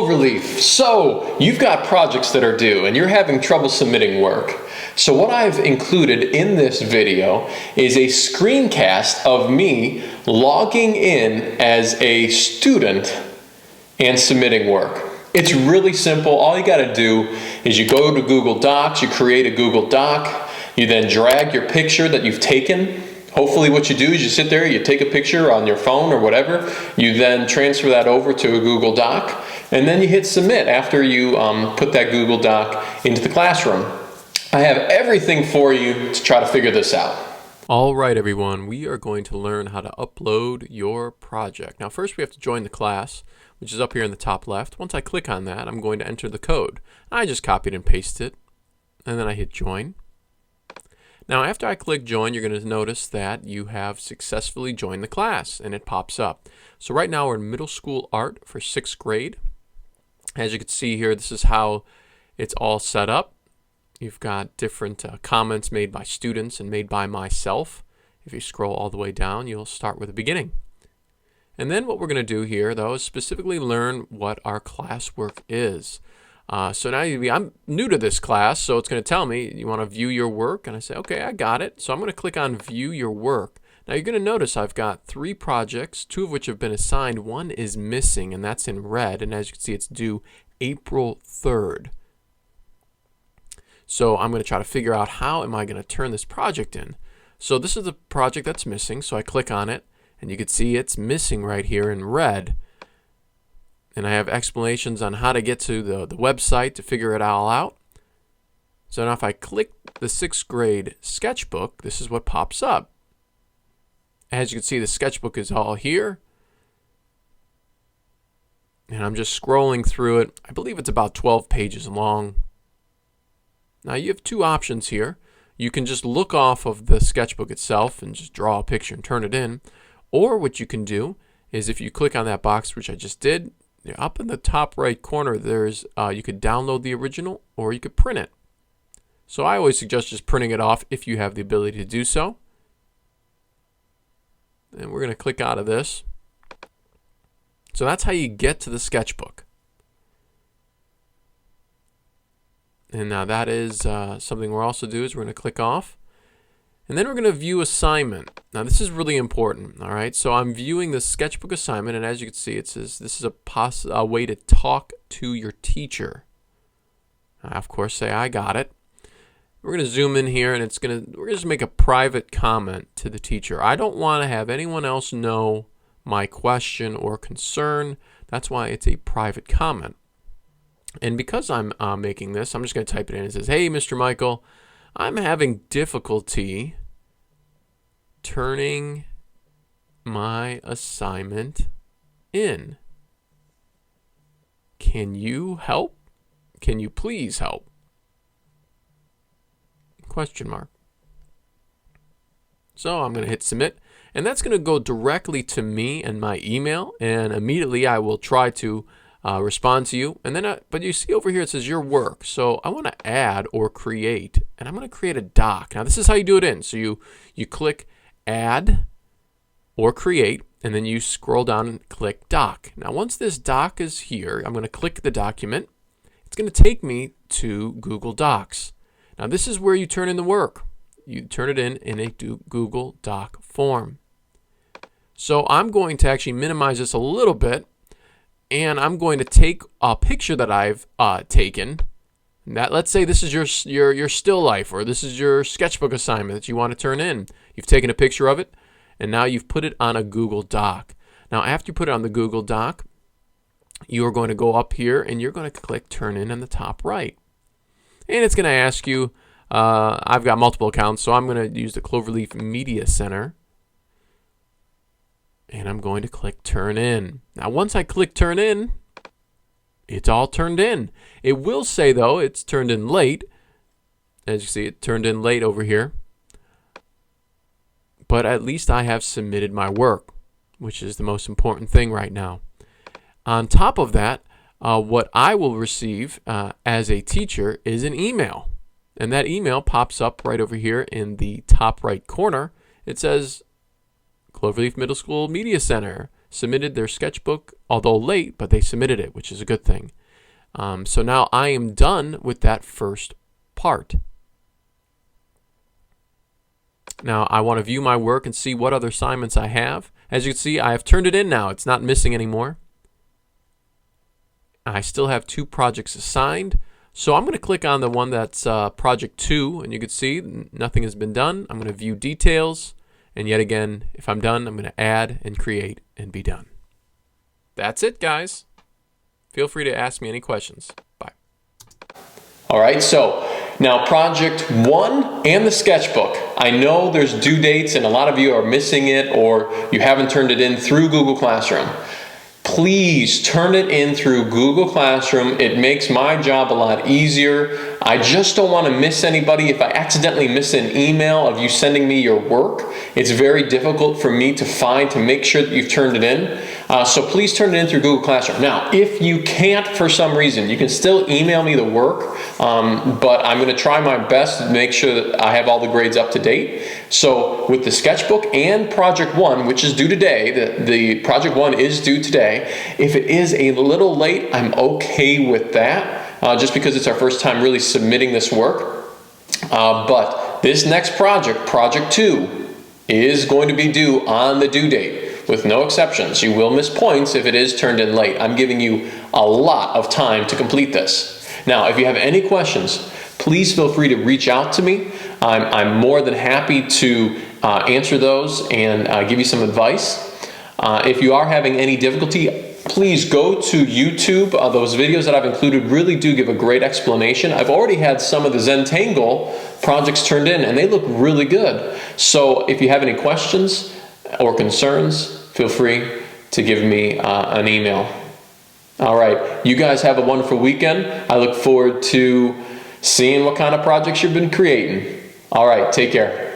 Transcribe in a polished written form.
Cloverleaf. So you've got projects that are due and you're having trouble submitting work. So what I've included in this video is a screencast of me logging in as a student and submitting work. It's really simple. All you got to do is you go to Google Docs, you create a Google Doc, you then drag your picture that you've taken. Hopefully what you do is you sit there, you take a picture on your phone or whatever, you then transfer that over to a Google Doc, and then you hit submit after you put that Google Doc into the classroom. I have everything for you to try to figure this out. All right, everyone, we are going to learn how to upload your project. Now, first we have to join the class, which is up here in the top left. Once I click on that, I'm going to enter the code. I just copied and pasted it, and then I hit join. Now, after I click join, you're going to notice that you have successfully joined the class, and it pops up. So right now we're in middle school art for 6th grade. As you can see here, this is how it's all set up. You've got different comments made by students and made by myself. If you scroll all the way down, you'll start with the beginning. And then what we're going to do here, though, is specifically learn what our classwork is. So now I'm new to this class, so it's going to tell me you want to view your work, and I say, okay, I got it. So I'm going to click on view your work. Now you're going to notice I've got 3 projects, 2 of which have been assigned. 1 is missing, and that's in red, and as you can see, it's due April 3rd. So I'm going to try to figure out how am I going to turn this project in. So this is the project that's missing, so I click on it, and you can see it's missing right here in red. And I have explanations on how to get to the website to figure it all out. So now if I click the 6th grade sketchbook, this is what pops up. As you can see, the sketchbook is all here. And I'm just scrolling through it. I believe it's about 12 pages long. Now you have 2 options here. You can just look off of the sketchbook itself and just draw a picture and turn it in. Or what you can do is if you click on that box, which I just did, up in the top right corner, there's you could download the original or you could print it. So I always suggest just printing it off if you have the ability to do so. And we're going to click out of this. So that's how you get to the sketchbook. And now that is something we'll also do is we're going to click off. And then we're going to view assignment. Now this is really important, all right? So I'm viewing the sketchbook assignment, and as you can see, it says this is a way to talk to your teacher. I, of course, say I got it. We're going to zoom in here, and we're going to just make a private comment to the teacher. I don't want to have anyone else know my question or concern. That's why it's a private comment. And because I'm making this, I'm just going to type it in. It says, hey, Mr. Michael, I'm having difficulty turning my assignment in. Can you help? Can you please help? Question mark. So I'm going to hit submit, and that's going to go directly to me and my email, and immediately I will try to respond to you. And then, but you see over here it says your work. So I want to add or create, and I'm going to create a doc. Now this is how you do it in. So you click add or create, and then you scroll down and click doc. Now once this doc is here, I'm going to click the document. It's going to take me to Google Docs. Now this is where you turn in the work. You turn it in a Google Doc form. So I'm going to actually minimize this a little bit. And I'm going to take a picture that I've taken. That, let's say this is your still life, or this is your sketchbook assignment that you want to turn in. You've taken a picture of it, and now you've put it on a Google Doc. Now after you put it on the Google Doc, you are going to go up here and you're going to click turn in on the top right. And it's going to ask you, I've got multiple accounts, so I'm going to use the Cloverleaf Media Center. And I'm going to click turn in. Now once I click turn in, it's all turned in. It will say though it's turned in late. As you see, it turned in late over here. But at least I have submitted my work, which is the most important thing right now. On top of that, what I will receive as a teacher is an email. And that email pops up right over here in the top right corner. It says Cloverleaf Middle School Media Center submitted their sketchbook although late, but they submitted it, which is a good thing. So now I am done with that first part. Now I want to view my work and see what other assignments I have. As you can see, I have turned it in now. It's not missing anymore. I still have 2 projects assigned. So I'm going to click on the one that's project 2, and you can see nothing has been done. I'm going to view details, and yet again, if I'm done, I'm going to add and create and be done. That's it, guys. Feel free to ask me any questions. Bye. All right, so now project 1 and the sketchbook. I know there's due dates and a lot of you are missing it or you haven't turned it in through Google Classroom. Please turn it in through Google Classroom. It makes my job a lot easier. I just don't want to miss anybody. If I accidentally miss an email of you sending me your work, it's very difficult for me to make sure that you've turned it in. So please turn it in through Google Classroom. Now, if you can't for some reason, you can still email me the work, but I'm going to try my best to make sure that I have all the grades up to date. So with the sketchbook and project 1, which is due today, the project 1 is due today. If it is a little late, I'm okay with that, just because it's our first time really submitting this work. But this next project, project 2, is going to be due on the due date with no exceptions. You will miss points if it is turned in late. I'm giving you a lot of time to complete this. Now, if you have any questions, please feel free to reach out to me. I'm more than happy to answer those and give you some advice. If you are having any difficulty, please go to YouTube. Those videos that I've included really do give a great explanation. I've already had some of the Zentangle projects turned in and they look really good. So if you have any questions or concerns, feel free to give me an email. All right, you guys have a wonderful weekend. I look forward to seeing what kind of projects you've been creating. All right, take care.